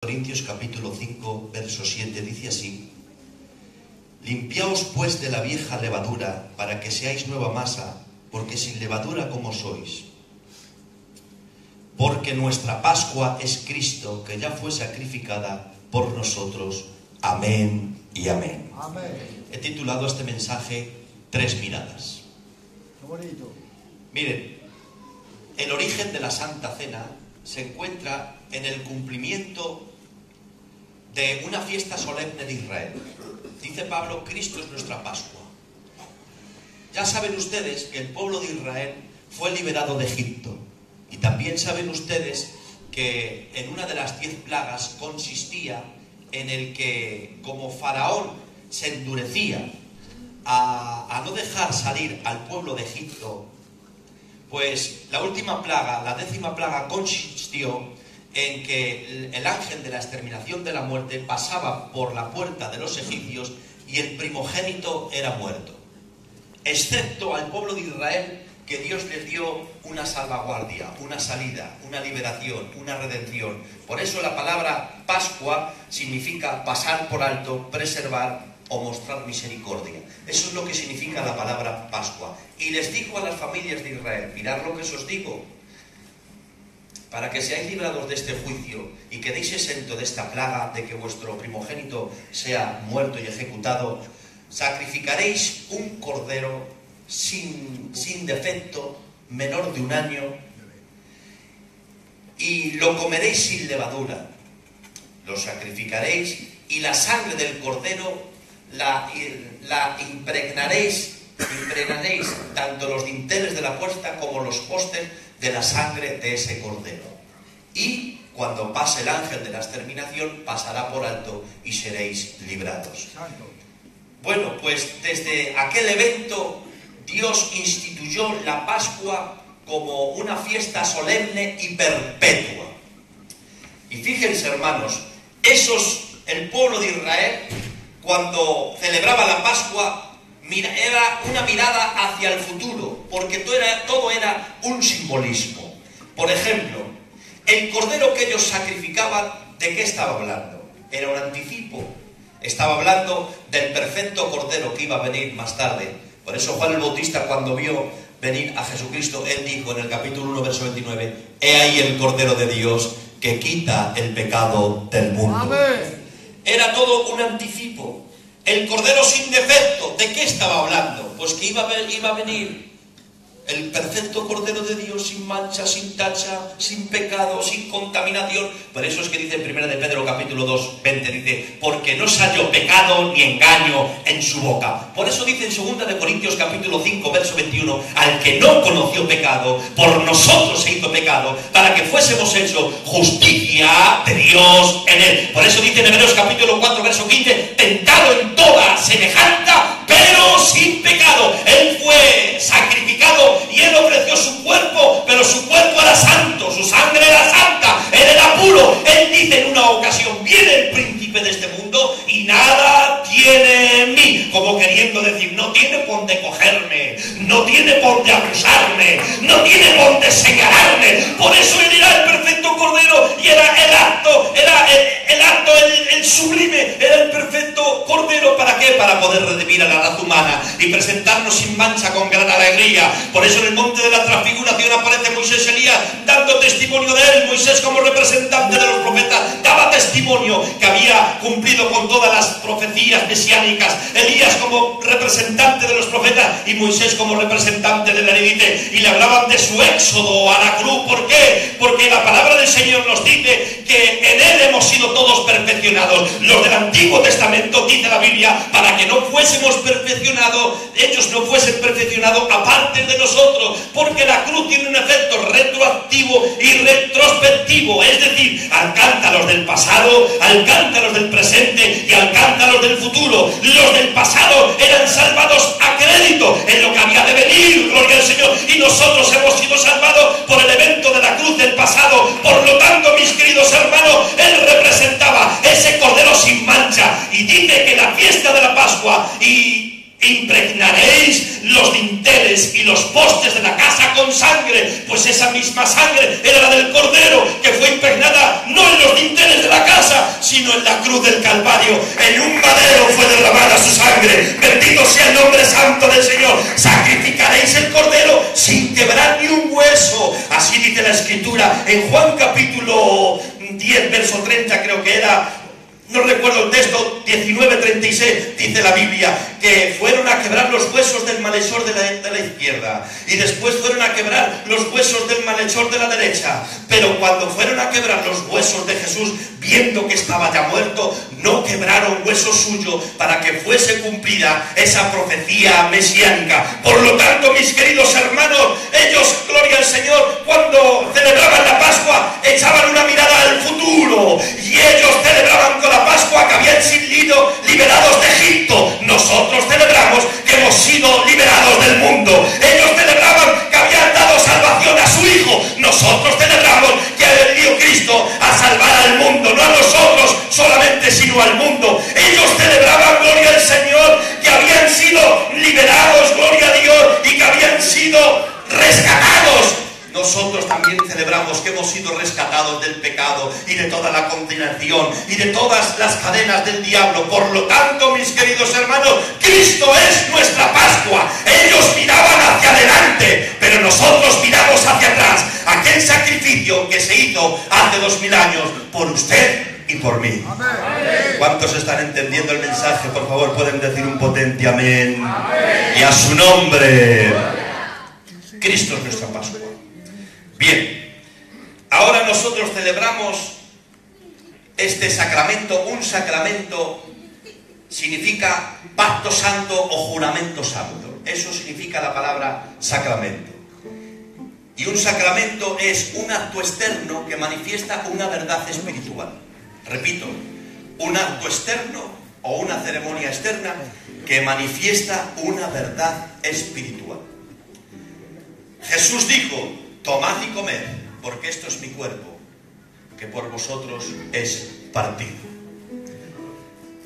Corintios capítulo 5, verso 7 dice así: Limpiaos pues de la vieja levadura, para que seáis nueva masa, porque sin levadura como sois. Porque nuestra Pascua es Cristo, que ya fue sacrificada por nosotros. Amén y amén. Amén. He titulado este mensaje Tres miradas. Qué bonito. Miren, el origen de la Santa Cena se encuentra en el cumplimiento de una fiesta solemne de Israel. Dice Pablo, Cristo es nuestra Pascua. Ya saben ustedes que el pueblo de Israel fue liberado de Egipto. Y también saben ustedes que en una de las 10 plagas consistía en el que, como Faraón se endurecía a no dejar salir al pueblo de Egipto, pues la última plaga, la 10ª plaga, consistió en que el ángel de la exterminación de la muerte pasaba por la puerta de los egipcios y el primogénito era muerto, excepto al pueblo de Israel, que Dios les dio una salvaguardia, una salida, una liberación, una redención. Por eso la palabra Pascua significa pasar por alto, preservar o mostrar misericordia. Eso es lo que significa la palabra Pascua. Y les digo a las familias de Israel, mirad lo que os digo, para que seáis librados de este juicio y quedéis exento de esta plaga de que vuestro primogénito sea muerto y ejecutado, sacrificaréis un cordero sin defecto, menor de 1 año, y lo comeréis sin levadura. Lo sacrificaréis y la sangre del cordero la impregnaréis tanto los dinteles de la puerta como los postes de la sangre de ese cordero. Y cuando pase el ángel de la exterminación, pasará por alto y seréis librados. Bueno, pues desde aquel evento Dios instituyó la Pascua como una fiesta solemne y perpetua. Y fíjense, hermanos, el pueblo de Israel, cuando celebraba la Pascua, era una mirada hacia el futuro, porque todo era un simbolismo. Por ejemplo, el cordero que ellos sacrificaban, ¿de qué estaba hablando? Era un anticipo. Estaba hablando del perfecto cordero que iba a venir más tarde. Por eso Juan el Bautista, cuando vio venir a Jesucristo, él dijo en el capítulo 1, verso 29, «He ahí el Cordero de Dios que quita el pecado del mundo». Amén. Era todo un anticipo. El Cordero sin defecto, ¿de qué estaba hablando? Pues que iba a venir el perfecto Cordero de Dios, sin mancha, sin tacha, sin pecado, sin contaminación. Por eso es que dice en 1 de Pedro capítulo 2, 20, dice, porque no se halló pecado ni engaño en su boca. Por eso dice en 2 de Corintios capítulo 5, verso 21, al que no conoció pecado, por nosotros se hizo pecado, para que fuésemos hechos justicia de Dios en él. Por eso dice en Hebreos capítulo 4, verso 15, tentado en toda semejanza, pero sin pecado. Él fue sacrificado y él ofreció su cuerpo, pero su cuerpo era santo, su sangre era santa, él era puro. Él dice en una ocasión, viene el príncipe de este mundo y nada tiene en mí, como queriendo decir, no tiene por dónde cogerme, no tiene por dónde acusarme, no tiene por dónde señalarme. Por eso él era el perfecto cordero y era el acto, el sublime, era el perfecto cordero. ¿Para qué? Para poder redimir a la raza humana y presentarnos sin mancha con gran alegría. Por eso en el monte de la transfiguración aparece Moisés y Elías dando testimonio de él. Moisés, como representante de los profetas, daba testimonio que había cumplido con todas las profecías mesiánicas. Elías como representante de los profetas y Moisés como representante de la Levite, y le hablaban de su éxodo a la cruz. ¿Por qué? Porque la palabra del Señor nos dice que en él hemos sido todos perfeccionados. Los del Antiguo Testamento, dice la Biblia, para que no fuésemos perfeccionados, ellos no fuesen perfeccionados aparte de nosotros, porque la cruz tiene un efecto retroactivo y retrospectivo, es decir, alcanza a los del pasado, alcanza a los del presente y alcanza a los del futuro. Los del pasado eran salvados a crédito en lo que había de venir, gloria al Señor, y nosotros hemos sido salvados por el evento de la cruz del pasado. Por lo tanto, mis queridos hermanos, él representaba ese cordero sin mancha, y dice que la fiesta de la Pascua y impregnaréis los dinteles dinteles y los postes de la casa con sangre, pues esa misma sangre era la del Cordero, que fue impregnada no en los dinteles de la casa, sino en la cruz del Calvario. En un madero fue derramada su sangre. Bendito sea el nombre santo del Señor. Sacrificaréis el Cordero sin quebrar ni un hueso. Así dice la Escritura en Juan capítulo 10, verso 30, creo que era. No recuerdo el texto, 19:36, dice la Biblia, que fueron a quebrar los huesos del malhechor de la izquierda, y después fueron a quebrar los huesos del malhechor de la derecha. Pero cuando fueron a quebrar los huesos de Jesús, viendo que estaba ya muerto, no quebraron hueso suyo, para que fuese cumplida esa profecía mesiánica. Por lo tanto, mis queridos hermanos, ellos, gloria al Señor, cuando celebraban la Pascua, echaban una mirada al futuro, y ellos celebraban con la Pascua que habían sido liberados de Egipto. Nosotros celebramos que hemos sido liberados del mundo. Ellos celebraban que habían dado salvación a su Hijo. Nosotros celebramos que ha venido Cristo a salvar al mundo, no a nosotros solamente, sino al mundo. Ellos celebraban, gloria al Señor, que habían sido liberados, gloria a Dios, y que habían sido rescatados. Nosotros también celebramos que hemos sido rescatados del pecado y de toda la condenación y de todas las cadenas del diablo. Por lo tanto, mis queridos hermanos, Cristo es nuestra Pascua. Ellos miraban hacia adelante, pero nosotros miramos hacia atrás. Aquel sacrificio que se hizo hace 2000 años por usted y por mí. Amén. ¿Cuántos están entendiendo el mensaje? Por favor, pueden decir un potente amén. Amén. Y a su nombre. Cristo es nuestra Pascua. Bien, ahora nosotros celebramos este sacramento. Un sacramento significa pacto santo o juramento santo. Eso significa la palabra sacramento. Y un sacramento es un acto externo que manifiesta una verdad espiritual. Repito, un acto externo o una ceremonia externa que manifiesta una verdad espiritual. Jesús dijo: tomad y comed, porque esto es mi cuerpo, que por vosotros es partido.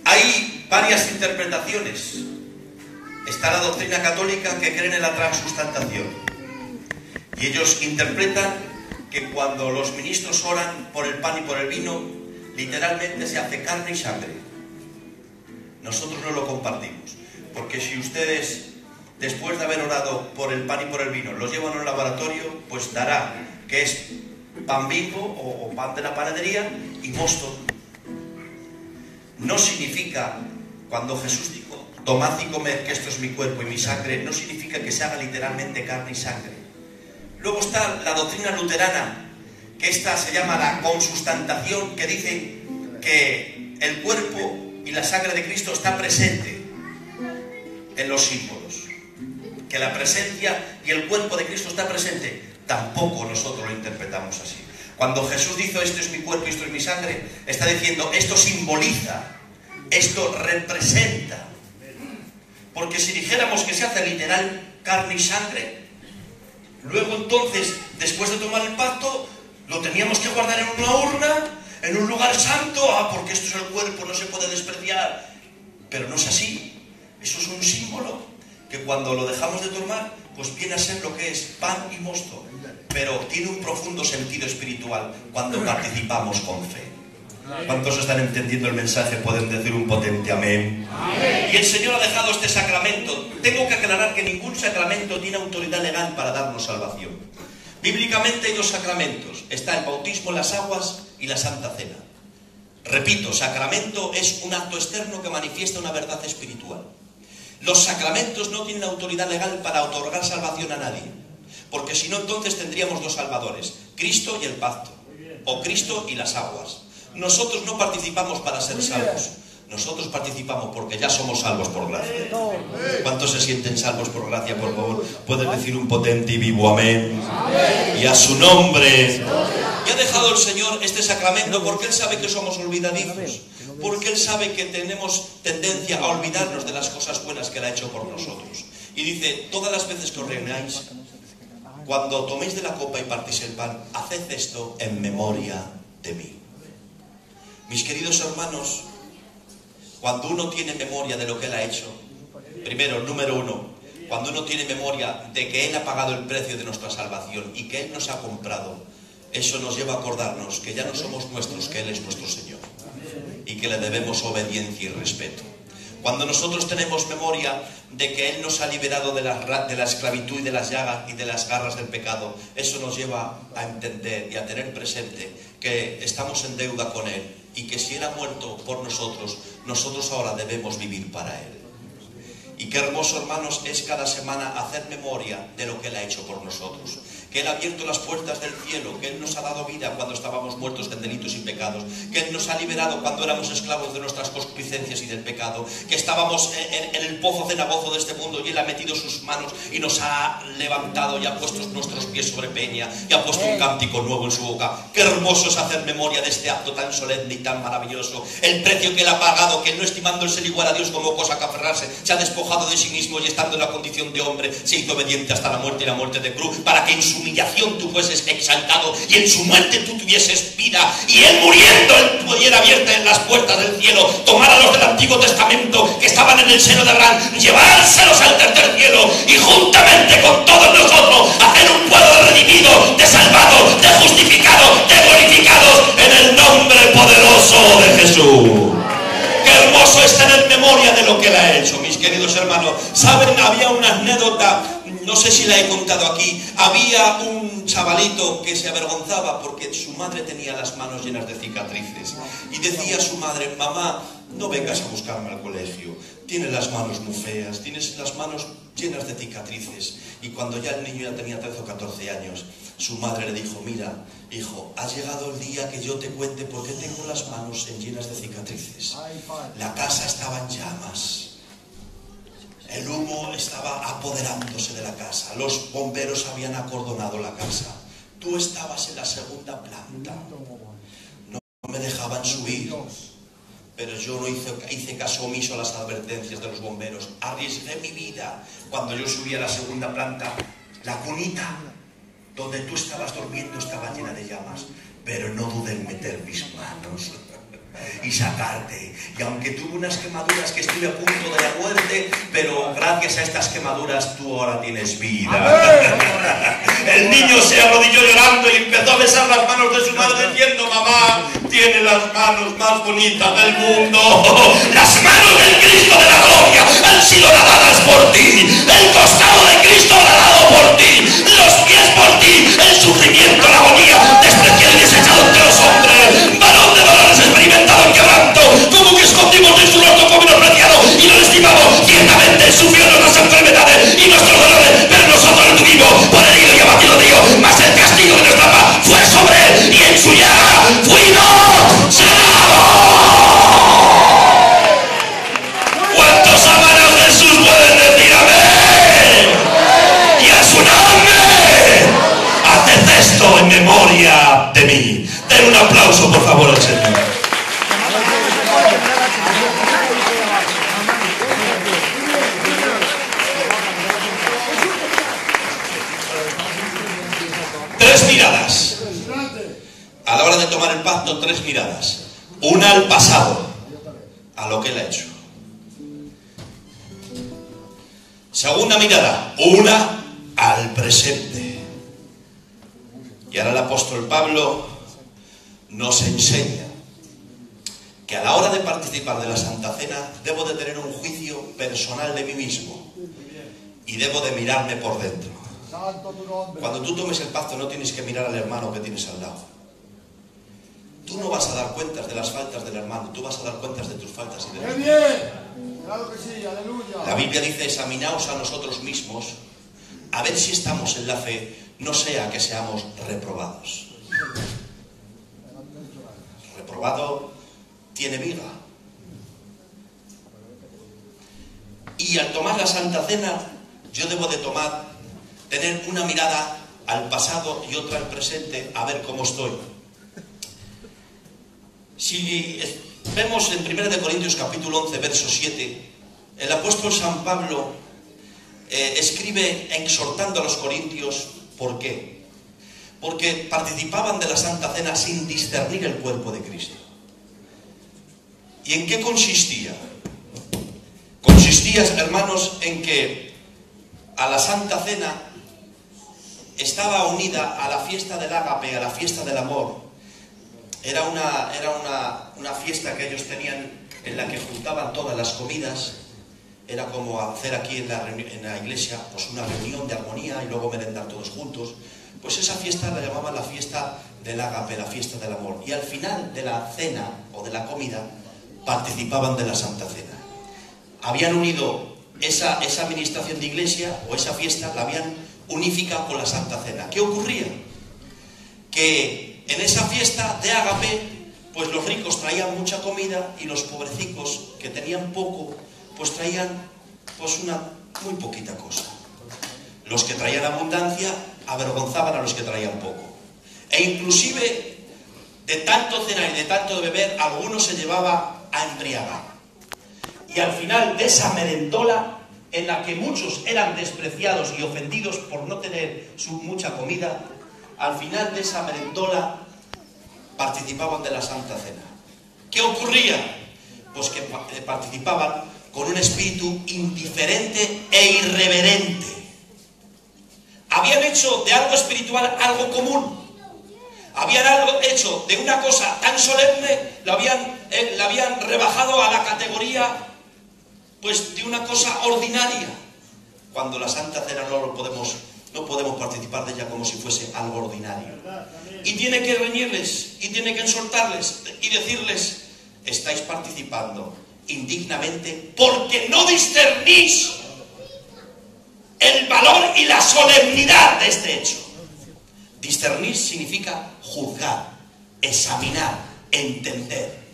Hay varias interpretaciones. Está la doctrina católica, que cree en la transustantación, y ellos interpretan que cuando los ministros oran por el pan y por el vino, literalmente se hace carne y sangre. Nosotros no lo compartimos, porque si ustedes, después de haber orado por el pan y por el vino, los llevan a un laboratorio, pues dará que es pan Bimbo o pan de la panadería y mosto. No significa, cuando Jesús dijo: tomad y comed, que esto es mi cuerpo y mi sangre, no significa que se haga literalmente carne y sangre. Luego está la doctrina luterana, que esta se llama la consustantación, que dice que el cuerpo y la sangre de Cristo está presente en los símbolos, que la presencia y el cuerpo de Cristo está presente. Tampoco nosotros lo interpretamos así. Cuando Jesús dijo: esto es mi cuerpo y esto es mi sangre, está diciendo: esto simboliza, esto representa. Porque si dijéramos que se hace literal carne y sangre, luego entonces, después de tomar el pacto, lo teníamos que guardar en una urna, en un lugar santo. Porque esto es el cuerpo, no se puede despreciar. Pero no es así. Eso es un símbolo que cuando lo dejamos de tomar, pues viene a ser lo que es pan y mosto, pero tiene un profundo sentido espiritual cuando participamos con fe. ¿Cuántos están entendiendo el mensaje? Pueden decir un potente amén. Amén. Y el Señor ha dejado este sacramento. Tengo que aclarar que ningún sacramento tiene autoridad legal para darnos salvación. Bíblicamente hay dos sacramentos: está el bautismo en las aguas y la Santa Cena. Repito, sacramento es un acto externo que manifiesta una verdad espiritual. Los sacramentos no tienen autoridad legal para otorgar salvación a nadie, porque si no, entonces tendríamos dos salvadores: Cristo y el pacto, o Cristo y las aguas. Nosotros no participamos para ser salvos, nosotros participamos porque ya somos salvos por gracia. ¿Cuántos se sienten salvos por gracia? Por favor, pueden decir un potente y vivo amén. Y a su nombre. Y ha dejado el Señor este sacramento porque Él sabe que somos olvidadizos, porque Él sabe que tenemos tendencia a olvidarnos de las cosas buenas que Él ha hecho por nosotros. Y dice: todas las veces que os reunáis, cuando toméis de la copa y partís el pan, haced esto en memoria de mí. Mis queridos hermanos, cuando uno tiene memoria de lo que Él ha hecho, primero, número uno, Cuando uno tiene memoria de que Él ha pagado el precio de nuestra salvación y que Él nos ha comprado, eso nos lleva a acordarnos que ya no somos nuestros, que Él es nuestro Señor y que le debemos obediencia y respeto. Cuando nosotros tenemos memoria de que Él nos ha liberado de la esclavitud y de las llagas y de las garras del pecado, eso nos lleva a entender y a tener presente que estamos en deuda con Él y que si Él ha muerto por nosotros, nosotros ahora debemos vivir para Él. Y qué hermoso, hermanos, es cada semana hacer memoria de lo que Él ha hecho por nosotros. Que Él ha abierto las puertas del cielo, que Él nos ha dado vida cuando estábamos muertos en delitos y pecados, que Él nos ha liberado cuando éramos esclavos de nuestras concupiscencias y del pecado, que estábamos en el pozo cenagoso de este mundo y Él ha metido sus manos y nos ha levantado y ha puesto nuestros pies sobre peña y ha puesto un cántico nuevo en su boca. Qué hermoso es hacer memoria de este acto tan solemne y tan maravilloso. El precio que Él ha pagado, que no estimando el ser igual a Dios como cosa que aferrarse, se ha despojado de sí mismo y estando en la condición de hombre, se hizo obediente hasta la muerte y la muerte de cruz, para que en su humillación tú fueses exaltado y en su muerte tú tuvieses vida, y Él muriendo, Él pudiera abierta en las puertas del cielo, tomar a los del Antiguo Testamento que estaban en el seno de Abraham, llevárselos al tercer cielo y juntamente con todos nosotros hacer un pueblo redimido, de salvados, de justificados, de glorificados en el nombre poderoso de Jesús. Qué hermoso es tener memoria de lo que Él ha hecho, mis queridos hermanos. Saben, había una anécdota, no sé si la he contado aquí. Había un chavalito que se avergonzaba porque su madre tenía las manos llenas de cicatrices y decía a su madre: mamá, no vengas a buscarme al colegio, tienes las manos muy feas, tienes las manos llenas de cicatrices. Y cuando ya el niño ya tenía 13 o 14 años, su madre le dijo: mira, hijo, ha llegado el día que yo te cuente por qué tengo las manos llenas de cicatrices. La casa estaba en llamas, el humo estaba apoderándose de la casa, los bomberos habían acordonado la casa, tú estabas en la segunda planta, no me dejaban subir, pero yo no hice caso omiso a las advertencias de los bomberos, arriesgué mi vida. Cuando yo subí a la segunda planta, la cunita donde tú estabas durmiendo estaba llena de llamas, pero no dudé en meter mis manos y sacarte. Y aunque tuve unas quemaduras que estuve a punto de la muerte, pero gracias a estas quemaduras tú ahora tienes vida. El niño se arrodilló llorando y empezó a besar las manos de su madre diciendo: mamá, tiene las manos más bonitas del mundo. Las manos del Cristo de la gloria han sido dadas por ti, el costado de Cristo dado por ti, los pies por ti, el sufrimiento, la agonía, despreciado y desechado entre los hombres, varón de dolores experimentado en quebranto, como que escondimos de su rostro como menospreciado y no lo estimamos. Ciertamente sufrió nuestras enfermedades y nuestros dolores, pero nosotros lo tuvimos por herido y abatido de Dios, mas el castigo de nuestra paz fue sobre él y en su llaga fuimos sanados. ¿Cuántos aman a Jesús pueden decir amén? Y a su nombre haced esto en memoria de mí. Den un aplauso por favor al Señor. Tres miradas. A la hora de tomar el pacto, tres miradas. Una al pasado, a lo que Él ha hecho. Segunda mirada, una al presente. Y ahora el apóstol Pablo nos enseña que a la hora de participar de la Santa Cena debo de tener un juicio personal de mí mismo y debo de mirarme por dentro. Cuando tú tomes el pacto no tienes que mirar al hermano que tienes al lado. Tú no vas a dar cuentas de las faltas del hermano, tú vas a dar cuentas de tus faltas y de las mías. Claro que sí, aleluya. La Biblia dice: examinaos a nosotros mismos a ver si estamos en la fe, no sea que seamos reprobados. Reprobado tiene viga. Y al tomar la Santa Cena yo debo de tener una mirada al pasado y otra al presente, a ver cómo estoy. Si vemos en 1 Corintios capítulo 11 verso 7, el apóstol San Pablo escribe exhortando a los corintios. ¿Por qué? Porque participaban de la Santa Cena sin discernir el cuerpo de Cristo. ¿Y en qué consistía? Consistía, hermanos, en que a la Santa Cena estaba unida a la fiesta del ágape, a la fiesta del amor. Era una fiesta que ellos tenían en la que juntaban todas las comidas. Era como hacer aquí en la iglesia pues una reunión de armonía y luego merendar todos juntos. Pues esa fiesta la llamaban la fiesta del ágape, la fiesta del amor. Y al final de la cena o de la comida participaban de la Santa Cena. Habían unido esa administración de iglesia o esa fiesta, la habían unificado con la Santa Cena. ¿Qué ocurría? Que en esa fiesta de ágape, pues los ricos traían mucha comida y los pobrecicos que tenían poco, pues traían pues una muy poquita cosa. Los que traían abundancia avergonzaban a los que traían poco. E inclusive de tanto cenar y de tanto beber, algunos se llevaba a embriagar. Y al final de esa merendola, en la que muchos eran despreciados y ofendidos por no tener mucha comida, al final de esa merendola participaban de la Santa Cena. ¿Qué ocurría? Pues que participaban con un espíritu indiferente e irreverente. Habían hecho de algo espiritual algo común. Habían hecho de una cosa tan solemne, la habían rebajado a la categoría pues de una cosa ordinaria, cuando la Santa Cena no podemos participar de ella como si fuese algo ordinario. Y tiene que reñirles, y tiene que exhortarles y decirles: estáis participando indignamente porque no discernís el valor y la solemnidad de este hecho. Discernir significa juzgar, examinar, entender.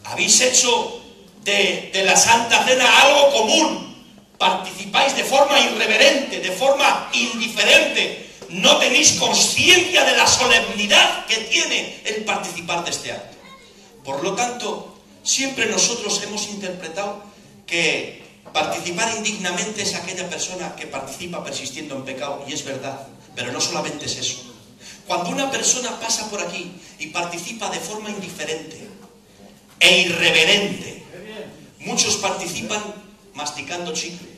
Habéis hecho de la Santa Cena algo común. Participáis de forma irreverente, de forma indiferente. No tenéis conciencia de la solemnidad que tiene el participar de este acto. Por lo tanto, siempre nosotros hemos interpretado que participar indignamente es aquella persona que participa persistiendo en pecado, y es verdad, pero no solamente es eso. Cuando una persona pasa por aquí y participa de forma indiferente e irreverente, muchos participan masticando chicle,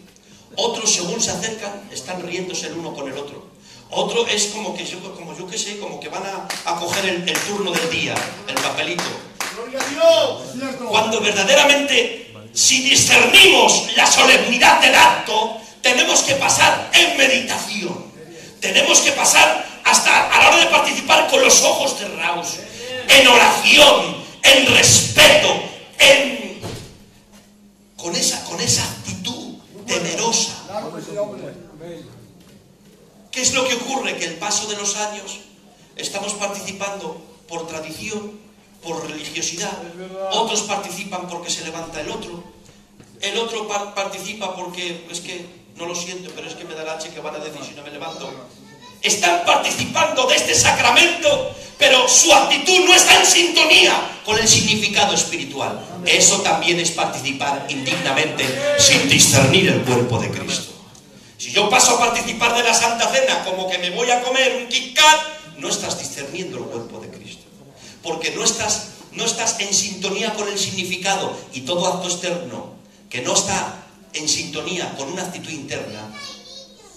otros según se acercan están riéndose el uno con el otro, otro es como que van a coger el turno del día, el papelito. ¡Gloria a Dios! Cuando verdaderamente, si discernimos la solemnidad del acto, tenemos que pasar en meditación, tenemos que pasar hasta a la hora de participar con los ojos cerrados, en oración, en respeto, con esa actitud temerosa. ¿Qué es lo que ocurre? Que el paso de los años estamos participando por tradición, por religiosidad. Otros participan porque se levanta el otro participa porque es que no lo siento, pero es que me da el H que van a decir si no me levanto. Están participando de este sacramento, pero su actitud no está en sintonía con el significado espiritual. Eso también es participar indignamente sin discernir el cuerpo de Cristo. Si yo paso a participar de la Santa Cena como que me voy a comer un Kit Kat, no estás discerniendo el cuerpo de Cristo, porque no estás en sintonía con el significado. Y todo acto externo que no está en sintonía con una actitud interna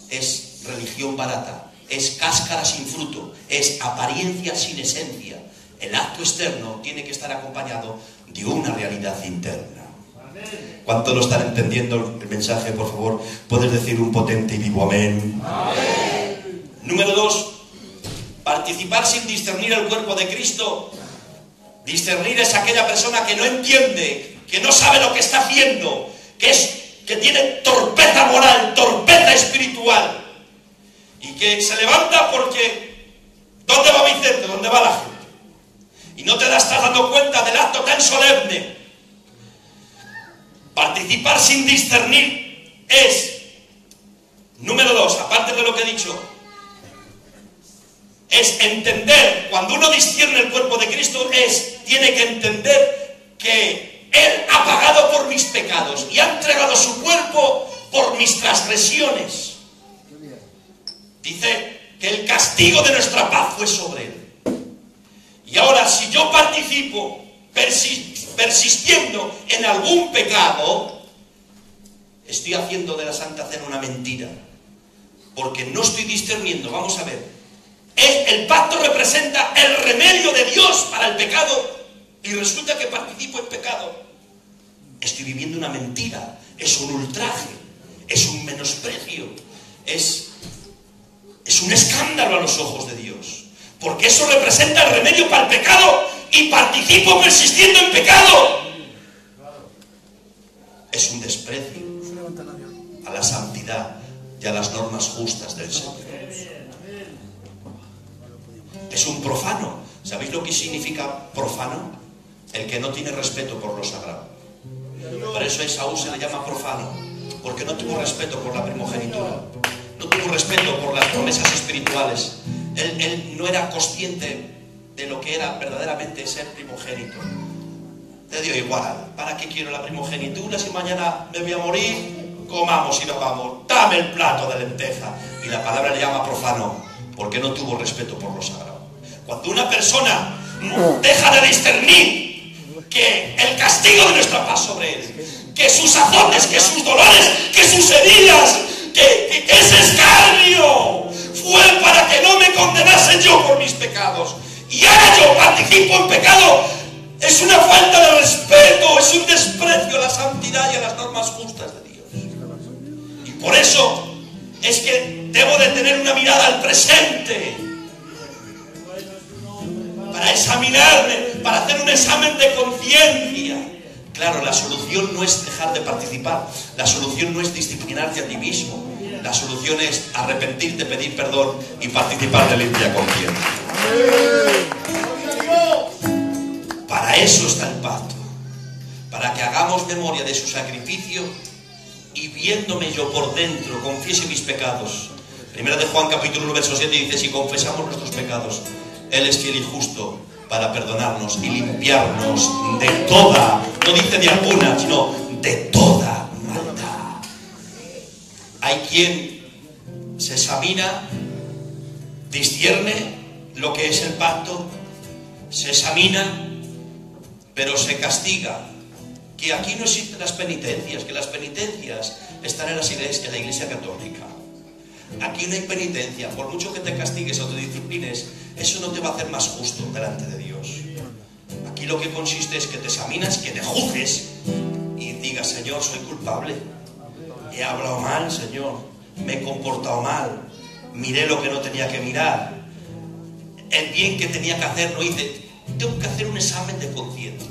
es religión barata, es cáscara sin fruto, es apariencia sin esencia. El acto externo tiene que estar acompañado de una realidad interna. ¿Cuántos lo están entendiendo el mensaje? Por favor, ¿puedes decir un potente y vivo amén? Amén. Número 2, participar sin discernir el cuerpo de Cristo. Discernir es aquella persona que no entiende, que no sabe lo que está haciendo, que tiene torpeza moral, torpeza espiritual, y que se levanta porque ¿dónde va Vicente? ¿Dónde va la gente? Y no te estás dando cuenta del acto tan solemne. Participar sin discernir es, número 2, aparte de lo que he dicho, es entender. Cuando uno discierne el cuerpo de Cristo, tiene que entender que Él ha pagado por mis pecados y ha entregado su cuerpo por mis transgresiones. Dice que el castigo de nuestra paz fue sobre Él. Y ahora, si yo participo persistiendo en algún pecado, estoy haciendo de la Santa Cena una mentira. porque no estoy discerniendo. Vamos a ver, el pacto representa el remedio de Dios para el pecado y resulta que participo en pecado. Estoy viviendo una mentira, es un ultraje, es un menosprecio, es un escándalo a los ojos de Dios, porque eso representa el remedio para el pecado y participo persistiendo en pecado. Es un desprecio a la santidad y a las normas justas del Señor. Es un profano. ¿Sabéis lo que significa profano? El que no tiene respeto por lo sagrado. Por eso a Esaú se le llama profano, porque no tuvo respeto por la primogenitura, no tuvo respeto por las promesas espirituales. Él no era consciente de lo que era verdaderamente ser primogénito. Te dio igual, ¿para qué quiero la primogenitura si mañana me voy a morir? Comamos y bebamos, dame el plato de lenteja. Y la palabra le llama profano, porque no tuvo respeto por lo sagrado. Cuando una persona deja de discernir que el castigo de nuestra paz sobre él, que sus azotes, que sus dolores, que sus heridas, que ese escarnio fue para que no me condenase yo por mis pecados, y ahora yo participo en pecado, es una falta de respeto, es un desprecio a la santidad y a las normas justas de Dios. Y por eso es que debo de tener una mirada al presente, para examinarme, para hacer un examen de conciencia. Claro, la solución no es dejar de participar, la solución no es disciplinarte a ti mismo, la solución es arrepentirte, pedir perdón y participar de limpia conciencia. Para eso está el pacto, para que hagamos memoria de su sacrificio y viéndome yo por dentro confiese mis pecados. Primera de Juan capítulo 1 verso 7 dice: si confesamos nuestros pecados, Él es fiel y justo para perdonarnos y limpiarnos de toda, no dice de alguna, sino de toda maldad. Hay quien se examina, discierne lo que es el pacto, se examina, pero se castiga. Que aquí no existen las penitencias, que las penitencias están en la Iglesia Católica. Aquí no hay penitencia. Por mucho que te castigues o te disciplines, eso no te va a hacer más justo delante de Dios. Aquí lo que consiste es que te examinas, que te juzgues y digas: Señor, soy culpable, he hablado mal, Señor, me he comportado mal, miré lo que no tenía que mirar, el bien que tenía que hacer no hice. Tengo que hacer un examen de conciencia,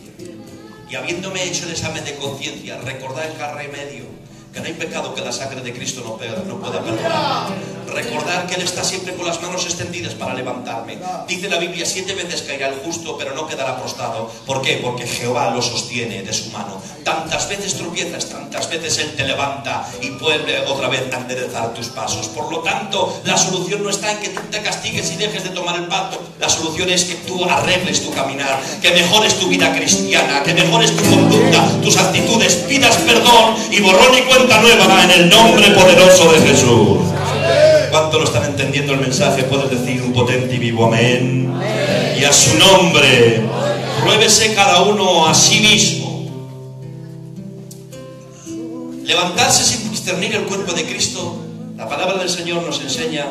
y habiéndome hecho el examen de conciencia, recordar el remedio, que no hay pecado que la sangre de Cristo no pueda perdonar. Recordar que Él está siempre con las manos extendidas para levantarme. Dice la Biblia: 7 veces caerá el justo, pero no quedará prostrado. ¿Por qué? Porque Jehová lo sostiene de su mano. Tantas veces tropiezas, tantas veces Él te levanta y vuelve otra vez a enderezar tus pasos. Por lo tanto, la solución no está en que tú te castigues y dejes de tomar el pacto. La solución es que tú arregles tu caminar, que mejores tu vida cristiana, que mejores tu conducta, tus actitudes, pidas perdón y borrón y cuenta nueva en el nombre poderoso de Jesús. ¿Cuánto lo están entendiendo el mensaje? Puedes decir un potente y vivo amén. Y a su nombre, pruébese cada uno a sí mismo. Levantarse sin discernir el cuerpo de Cristo. La palabra del Señor nos enseña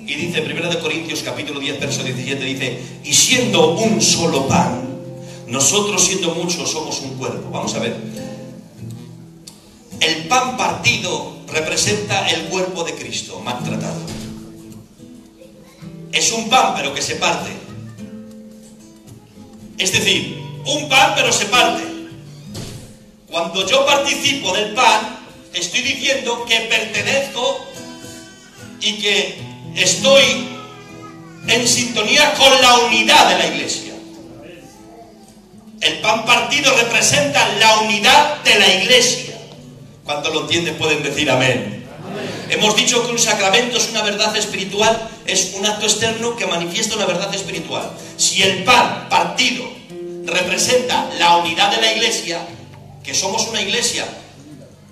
y dice, 1 Corintios capítulo 10 verso 17, dice: y siendo un solo pan, nosotros siendo muchos somos un cuerpo. Vamos a ver, el pan partido representa el cuerpo de Cristo maltratado. Es un pan pero que se parte. Es decir, un pan pero se parte. Cuando yo participo del pan, estoy diciendo que pertenezco y que estoy en sintonía con la unidad de la iglesia. El pan partido representa la unidad de la iglesia. Cuando lo entienden pueden decir amén. Hemos dicho que un sacramento es una verdad espiritual, es un acto externo que manifiesta una verdad espiritual. Si el pan partido representa la unidad de la iglesia, que somos una iglesia,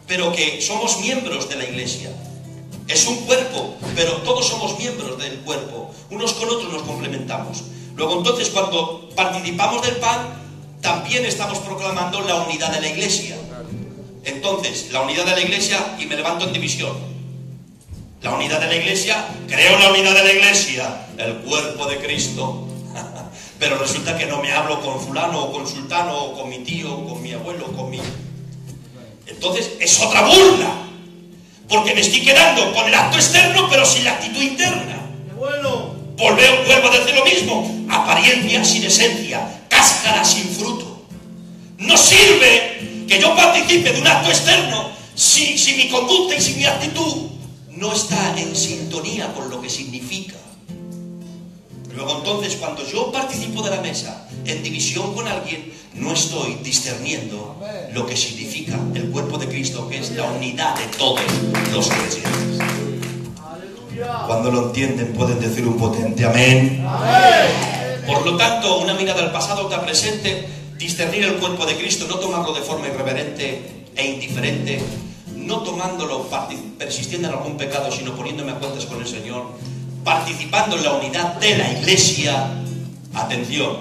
pero que somos miembros de la iglesia, es un cuerpo, pero todos somos miembros del cuerpo, unos con otros nos complementamos. Luego entonces, cuando participamos del pan, también estamos proclamando la unidad de la iglesia. Entonces, la unidad de la iglesia, y me levanto en división. La unidad de la iglesia, creo en la unidad de la iglesia, el cuerpo de Cristo. Pero resulta que no me hablo con fulano o con sultano o con mi tío o con mi abuelo o con mi... Entonces es otra burla, porque me estoy quedando con el acto externo pero sin la actitud interna. Vuelvo a decir lo mismo: apariencia sin esencia, cáscara sin fruto. No sirve que yo participe de un acto externo si mi conducta y si mi actitud no está en sintonía con lo que significa. Luego entonces, cuando yo participo de la mesa en división con alguien, no estoy discerniendo lo que significa el cuerpo de Cristo, que es la unidad de todos los creyentes. Cuando lo entienden pueden decir un potente amén. Por lo tanto, una mirada al pasado que al presente, discernir el cuerpo de Cristo, no tomarlo de forma irreverente e indiferente, no tomándolo persistiendo en algún pecado, sino poniéndome a cuentas con el Señor, participando en la unidad de la iglesia. Atención,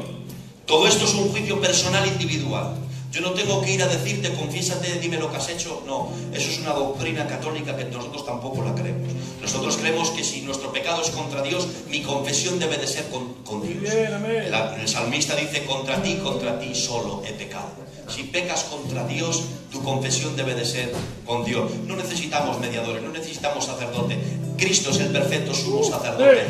todo esto es un juicio personal individual. Yo no tengo que ir a decirte, confiésate, dime lo que has hecho. No, eso es una doctrina católica que nosotros tampoco la creemos. Nosotros creemos que si nuestro pecado es contra Dios, mi confesión debe de ser con Dios. El salmista dice: contra ti solo he pecado. Si pecas contra Dios, tu confesión debe de ser con Dios. No necesitamos mediadores, no necesitamos sacerdote. Cristo es el perfecto sumo sacerdote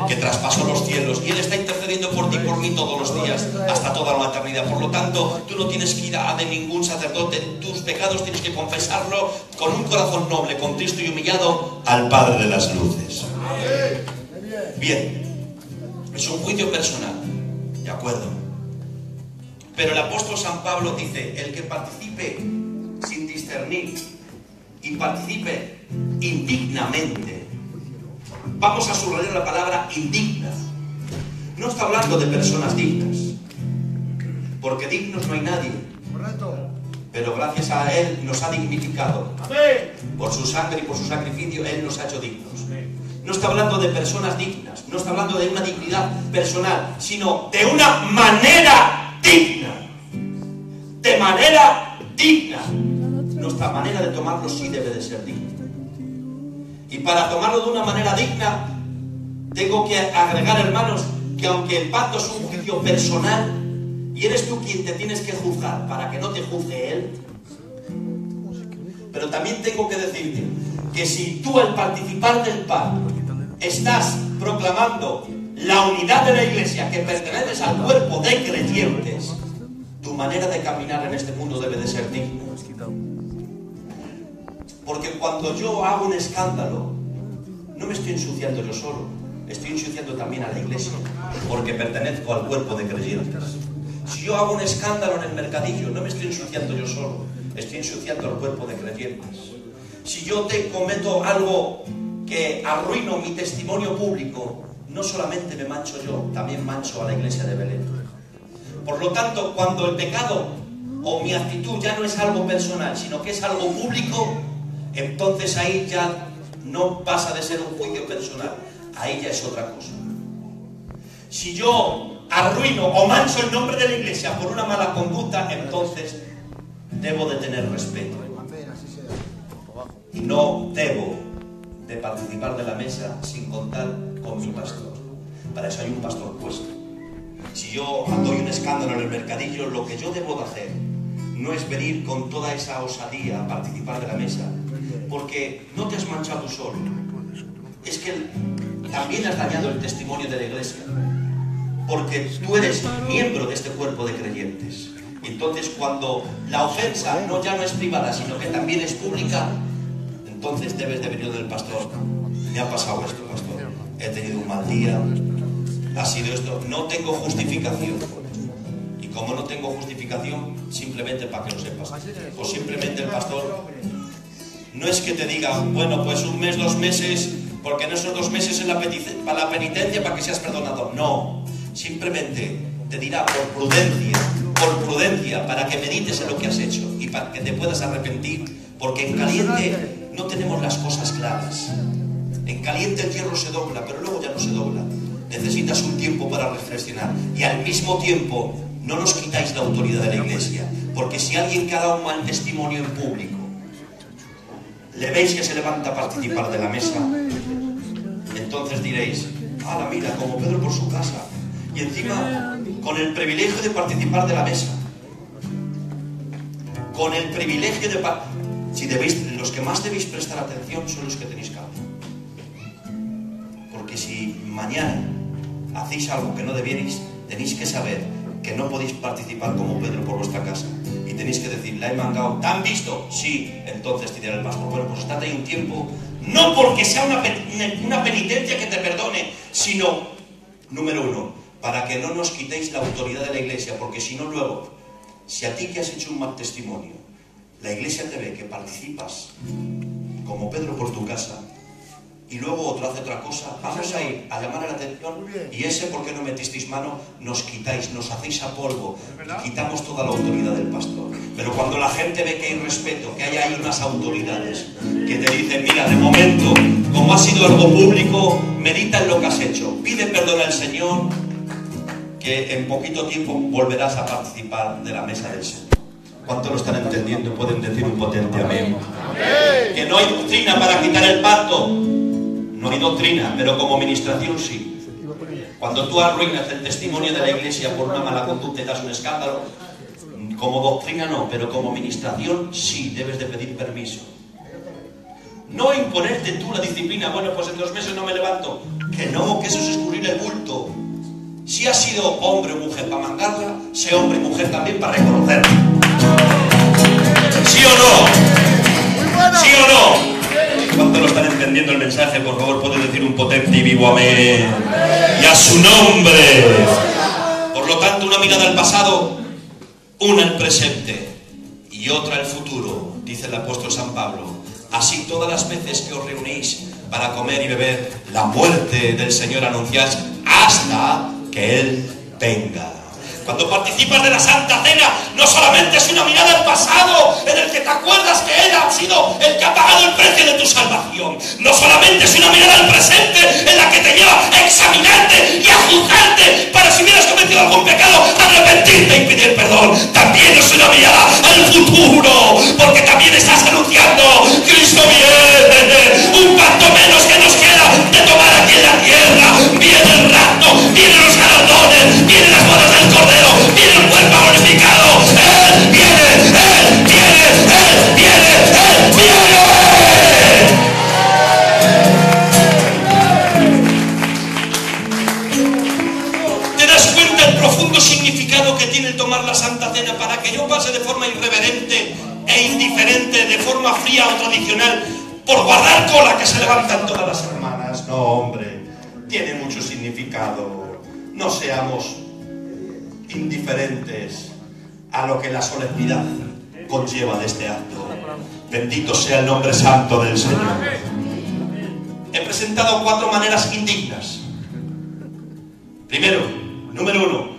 que traspasó los cielos, y Él está intercediendo por ti y por mí todos los días hasta toda la eternidad. Por lo tanto, tú no tienes que ir a de ningún sacerdote. Tus pecados tienes que confesarlo con un corazón noble, contristo y humillado al Padre de las luces. Bien, es un juicio personal, de acuerdo. Pero el apóstol San Pablo dice: el que participe sin discernir y participe indignamente. Vamos a subrayar la palabra indigna. No está hablando de personas dignas, porque dignos no hay nadie. Pero gracias a Él nos ha dignificado. Por su sangre y por su sacrificio Él nos ha hecho dignos. No está hablando de personas dignas, no está hablando de una dignidad personal, sino de una manera digna. De manera digna. Nuestra manera de tomarlo sí debe de ser digna. Y para tomarlo de una manera digna, tengo que agregar, hermanos, que aunque el pacto es un juicio personal, y eres tú quien te tienes que juzgar para que no te juzgue Él, pero también tengo que decirte que si tú, al participar del pacto, estás proclamando la unidad de la iglesia, que perteneces al cuerpo de creyentes, tu manera de caminar en este mundo debe de ser digna. Porque cuando yo hago un escándalo, no me estoy ensuciando yo solo, estoy ensuciando también a la iglesia, porque pertenezco al cuerpo de creyentes. Si yo hago un escándalo en el mercadillo, no me estoy ensuciando yo solo, estoy ensuciando al cuerpo de creyentes. Si yo te cometo algo que arruino mi testimonio público, no solamente me mancho yo, también mancho a la iglesia de Belén. Por lo tanto, cuando el pecado o mi actitud ya no es algo personal, sino que es algo público, entonces ahí ya no pasa de ser un juicio personal, ahí ya es otra cosa. Si yo arruino o mancho el nombre de la iglesia por una mala conducta, entonces debo de tener respeto. Y no debo de participar de la mesa sin contar con mi pastor. Para eso hay un pastor puesto. Si yo doy un escándalo en el mercadillo, lo que yo debo de hacer no es venir con toda esa osadía a participar de la mesa, porque no te has manchado solo, es que también has dañado el testimonio de la iglesia, porque tú eres miembro de este cuerpo de creyentes. Entonces, cuando la ofensa ya no es privada, sino que también es pública, entonces debes de venir del pastor: me ha pasado esto, pastor, he tenido un mal día, ha sido esto, no tengo justificación. Y como no tengo justificación, simplemente para que lo sepas, pues simplemente el pastor no es que te diga: bueno, pues un mes, 2 meses, porque en esos 2 meses es para la penitencia, para que seas perdonado. No, simplemente te dirá por prudencia, para que medites en lo que has hecho y para que te puedas arrepentir, porque en caliente no tenemos las cosas claras. En caliente el hierro se dobla, pero luego ya no se dobla. Necesitas un tiempo para reflexionar, y al mismo tiempo no nos quitáis la autoridad de la iglesia, porque si alguien que ha dado un mal testimonio en público le veis que se levanta a participar de la mesa, Entonces diréis, ala, mira, como Pedro por su casa. Y encima, con el privilegio de participar de la mesa. Con el privilegio de... los que más debéis prestar atención son los que tenéis cabeza. Porque si mañana hacéis algo que no debierais, tenéis que saber que no podéis participar como Pedro por vuestra casa. Y tenéis que decir, la he mangado. ¿Te han visto? Sí. Entonces te dirá el pastor, bueno, pues estate ahí un tiempo. No porque sea una penitencia que te perdone, sino, número uno, para que no nos quitéis la autoridad de la iglesia. Porque si no, luego, si a ti que has hecho un mal testimonio, la iglesia te ve que participas como Pedro por tu casa, y luego otro hace otra cosa, vamos a ir a llamar la atención, y ese por qué no metisteis mano, nos quitáis, nos hacéis a polvo, y quitamos toda la autoridad del pastor. Pero cuando la gente ve que hay respeto, que hay ahí unas autoridades que te dicen, mira, de momento, como ha sido algo público, medita en lo que has hecho, pide perdón al Señor, que en poquito tiempo volverás a participar de la mesa del Señor. ¿Cuántos lo están entendiendo? Pueden decir un potente amén. Que no hay doctrina para quitar el pacto. No hay doctrina, pero como administración sí. Cuando tú arruinas el testimonio de la iglesia por una mala conducta y das un escándalo, como doctrina no, pero como administración sí, debes de pedir permiso. No imponerte tú la disciplina, bueno, pues en 2 meses no me levanto. Que no, que eso es escurrir el bulto. Si has sido hombre o mujer para mangarla, sé hombre y mujer también para reconocerla. ¿Sí o no? ¿Sí o no? ¿Cuántos lo están entendiendo el mensaje? Por favor, puede decir un potente y vivo amén. Y a su nombre. Por lo tanto, una mirada al pasado, una al presente y otra al futuro, dice el apóstol San Pablo. Así todas las veces que os reunís para comer y beber, la muerte del Señor anunciáis hasta que Él venga. Cuando participas de la Santa Cena, no solamente es una mirada al pasado, en el que te acuerdas que Él ha sido el que ha pagado el precio de tu salvación. No solamente es una mirada al presente, en la que te lleva a examinarte y a juzgarte para, si hubieras cometido algún pecado, arrepentirte y pedir perdón. También es una mirada al futuro, porque también estás anunciando, Cristo viene, un pacto menos que nos queda de tomar aquí en la tierra. Viene el rapto, vienen los galardones, vienen las bodas del Cordero, viene el cuerpo glorificado. Él viene, Él viene, Él viene, Él viene. ¿Te das cuenta el profundo significado que tiene el tomar la Santa Cena? Para que yo pase de forma irreverente e indiferente, de forma fría o tradicional, por guardar cola que se levantan todas las hermanas. No, hombre, tiene mucho significado. No seamos indiferentes a lo que la solemnidad conlleva de este acto. Bendito sea el nombre santo del Señor. He presentado 4 maneras indignas. Primero, número 1,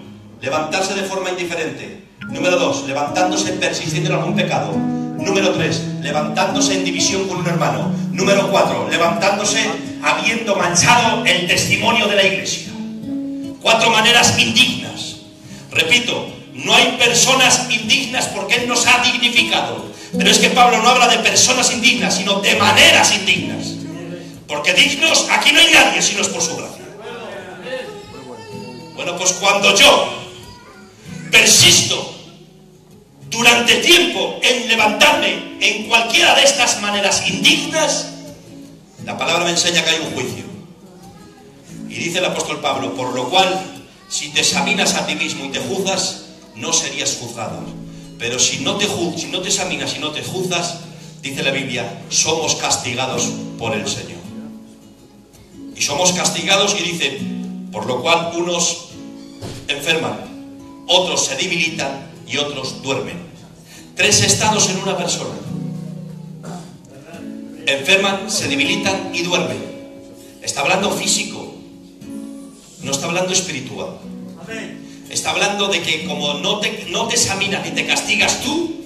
levantarse de forma indiferente. Número 2, levantándose persistiendo en algún pecado. Número 3, levantándose en división con un hermano. Número 4, levantándose habiendo manchado el testimonio de la iglesia. 4 maneras indignas. Repito, no hay personas indignas porque Él nos ha dignificado. Pero es que Pablo no habla de personas indignas, sino de maneras indignas. Porque dignos, aquí no hay nadie si no es por su gracia. Bueno, pues cuando yo persisto durante tiempo en levantarme en cualquiera de estas maneras indignas, la palabra me enseña que hay un juicio. Y dice el apóstol Pablo, por lo cual, si te examinas a ti mismo y te juzgas, no serías juzgado. Pero si no te examinas y no te juzgas, dice la Biblia, somos castigados por el Señor. Y somos castigados, y dice, por lo cual unos enferman, otros se debilitan y otros duermen. 3 estados en una persona. Enferman, se debilitan y duermen. Está hablando físico, no está hablando espiritual. Está hablando de que como no te examinas ni te castigas tú,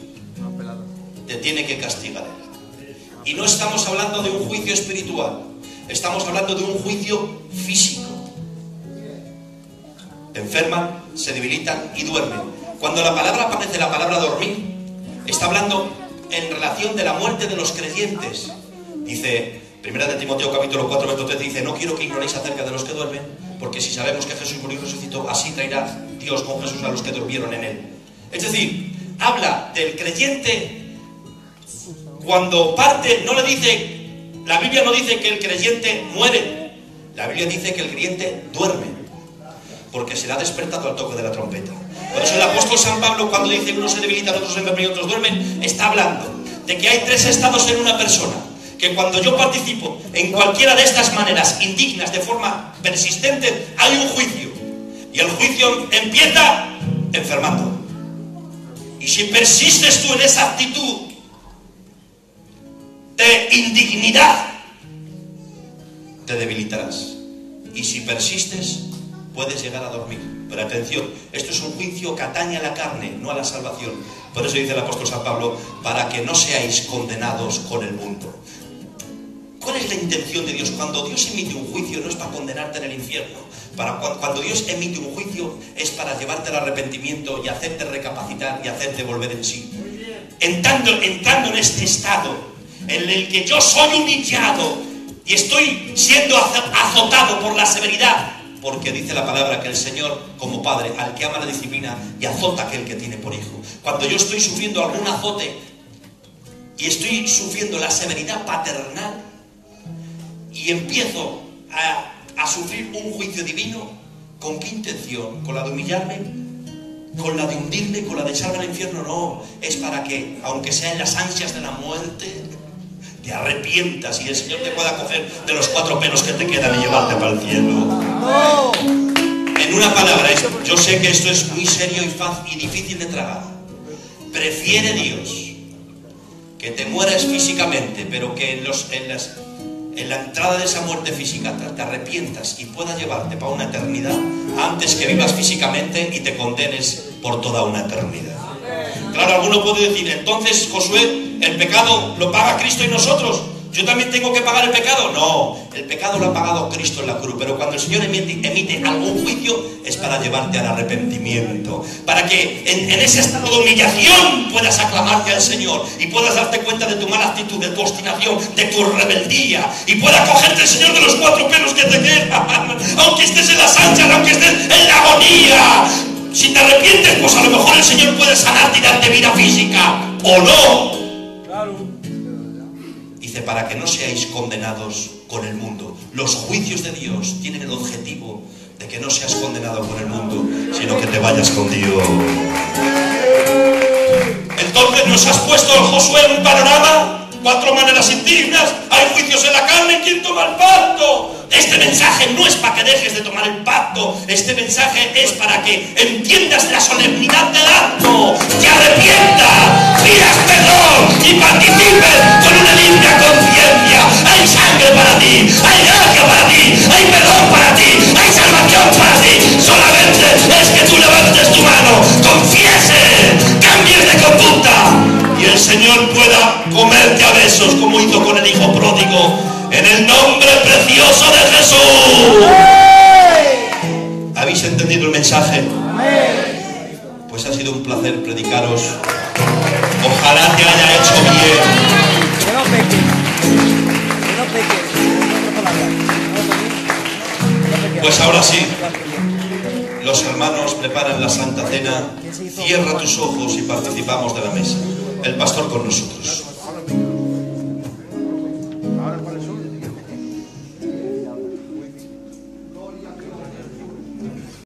te tiene que castigar Él. Y no estamos hablando de un juicio espiritual, estamos hablando de un juicio físico. Enferman, se debilitan y duermen. Cuando la palabra aparece, la palabra dormir, está hablando en relación de la muerte de los creyentes. Dice Primera de Timoteo capítulo 4 verso 13 dice: no quiero que ignoréis acerca de los que duermen, porque si sabemos que Jesús murió y resucitó, así traerá Dios con Jesús a los que durmieron en él. Es decir, habla del creyente cuando parte. No le dice, la Biblia no dice que el creyente muere, la Biblia dice que el creyente duerme, porque será despertado al toque de la trompeta. Por eso el apóstol San Pablo, cuando dice unos se debilitan, otros se enferman y otros duermen, está hablando de que hay tres estados en una persona, que cuando yo participo en cualquiera de estas maneras indignas de forma persistente, hay un juicio, y el juicio empieza enfermando. Y si persistes tú en esa actitud de indignidad, te debilitarás. Y si persistes, puedes llegar a dormir. Pero atención, esto es un juicio que atañe a la carne, no a la salvación. Por eso dice el apóstol San Pablo: para que no seáis condenados con el mundo. ¿Cuál es la intención de Dios? Cuando Dios emite un juicio, no es para condenarte en el infierno. Cuando Dios emite un juicio, es para llevarte al arrepentimiento y hacerte recapacitar y hacerte volver en sí. Entrando en este estado en el que yo soy humillado y estoy siendo azotado por la severidad, porque dice la palabra que el Señor, como Padre, al que ama la disciplina y azota a aquel que tiene por hijo. Cuando yo estoy sufriendo algún azote y estoy sufriendo la severidad paternal y empiezo a sufrir un juicio divino, ¿con qué intención? ¿Con la de humillarme? ¿Con la de hundirme? ¿Con la de echarme al infierno? No, es para que, aunque sea en las ansias de la muerte, te arrepientas y el Señor te pueda coger de los 4 pelos que te quedan y llevarte para el cielo. En una palabra, yo sé que esto es muy serio y difícil de tragar. Prefiere Dios que te mueras físicamente, pero que en la entrada de esa muerte física te arrepientas y pueda llevarte para una eternidad, antes que vivas físicamente y te condenes por toda una eternidad. Claro, alguno puede decir: entonces, Josué, el pecado lo paga Cristo y nosotros, ¿yo también tengo que pagar el pecado? No, el pecado lo ha pagado Cristo en la cruz, pero cuando el Señor emite algún juicio es para llevarte al arrepentimiento, para que en ese estado de humillación puedas aclamarte al Señor y puedas darte cuenta de tu mala actitud, de tu obstinación, de tu rebeldía, y pueda cogerte el Señor de los 4 pelos que te quedan, aunque estés en las anchas, aunque estés en la agonía. Si te arrepientes, pues a lo mejor el Señor puede sanarte y darte vida física, o no. Claro. Dice: para que no seáis condenados con el mundo. Los juicios de Dios tienen el objetivo de que no seas condenado con el mundo, sino que te vayas con Dios. Entonces nos has puesto, Josué, en un panorama, 4 maneras indignas, hay juicios en la carne. ¿Quién toma el pacto? Este mensaje no es para que dejes de tomar el pacto, este mensaje es para que entiendas la solemnidad del acto, te arrepientas, pidas perdón y participes con una limpia conciencia. Hay sangre para ti, hay gracia para ti, hay perdón para ti, hay salvación para ti. Solamente es que tú levantes tu mano, confieses, cambies de conducta y el Señor pueda comerte a besos como hizo con el hijo pródigo. En el nombre precioso de Jesús. ¿Habéis entendido el mensaje? Pues ha sido un placer predicaros. Ojalá te haya hecho bien. Pues ahora sí, los hermanos preparan la Santa Cena. Cierra tus ojos y participamos de la mesa. El pastor con nosotros.